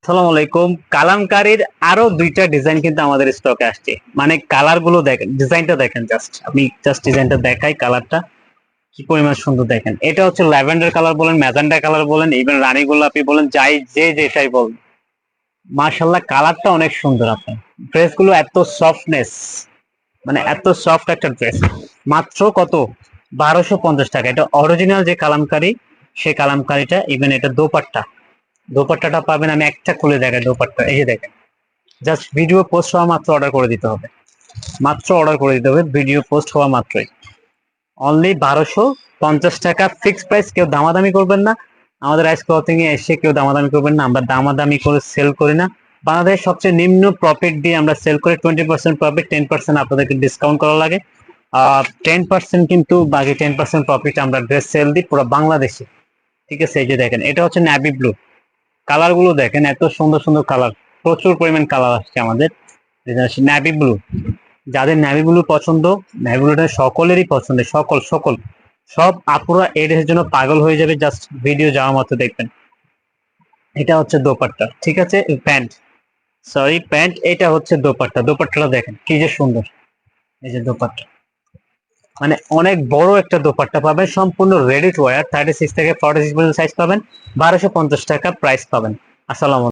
আসসালামু আলাইকুম। কালামকারীর আরো দুইটা ডিজাইন কিন্তু আমাদের স্টকে আসছে। মানে কালার গুলো দেখেন, ডিজাইনটা দেখেন, আমি জাস্ট ডিজাইনটা দেখাই। কালারটা কি পরিমাণ সুন্দর দেখেন। এটা হচ্ছে ল্যাভেন্ডার কালার বলেন, ম্যাজেন্ডা কালার বলেন, ইভেন রানী গোলাপি বলেন, যাই যে যেটাই বলেন, মাশাআল্লাহ কালারটা অনেক সুন্দর। আপনার ড্রেস গুলো এত সফটনেস, মানে এত সফট একটা ড্রেস। মাত্র কত? 1250 টাকা। এটা অরিজিনাল যে কালামকারী, সেই কালামকারীটা। ইভেন এটা দোপাট্টাটা পাবেন। আমি একটা খুলে দেখাই দোপাট্টা। এই যে দেখেন, জাস্ট ভিডিও পোস্ট হওয়া মাত্র অর্ডার করে দিতে হবে। ভিডিও পোস্ট হওয়া মাত্রই অনলি 1250 টাকা ফিক্সড প্রাইস। কেউ দামাদামি করবেন না। আমাদের আইস ক্লথিং এ এসে কেউ দামাদামি করবেন না। আমরা দামাদামি করে সেল করি না। বাংলাদেশের সবচেয়ে নিম্ন প্রফিট দিয়ে আমরা সেল করি। 20% প্রফিট, 10% আপনাদেরকে ডিসকাউন্ট করা লাগে। 10% কিন্তু বাকি 10% প্রফিট আমরা ড্রেস সেল দিই পুরো বাংলাদেশে। ঠিক আছে, এই যে দেখেন, এটা হচ্ছে নেভি ব্লু। কালার গুলো দেখেন, এত সুন্দর সুন্দর কালার, প্রচুর পরিমাণ কালার আসছে আমাদের। নেভি ব্লু, যাদের নেভি ব্লু পছন্দ, নেভি ব্লুটা সকলেরই পছন্দ। সকল সকল সব আপুরা এই ড্রেসের জন্য পাগল হয়ে যাবে। জাস্ট ভিডিও যাওয়া মাত্র দেখবেন। এটা হচ্ছে দোপাট্টা, ঠিক আছে, প্যান্ট, সরি প্যান্ট। এটা হচ্ছে দোপাট্টা। দোপাট্টাটা দেখেন কি যে সুন্দর। এই যে দোপাট্টা, মানে অনেক বড় একটা দোপাট্টা পাবেন, সম্পূর্ণ রেডি টু ওয়্যার। 36 থেকে 46 পর্যন্ত সাইজ পাবেন। 1250 টাকা প্রাইস পাবেন। আসসালাম।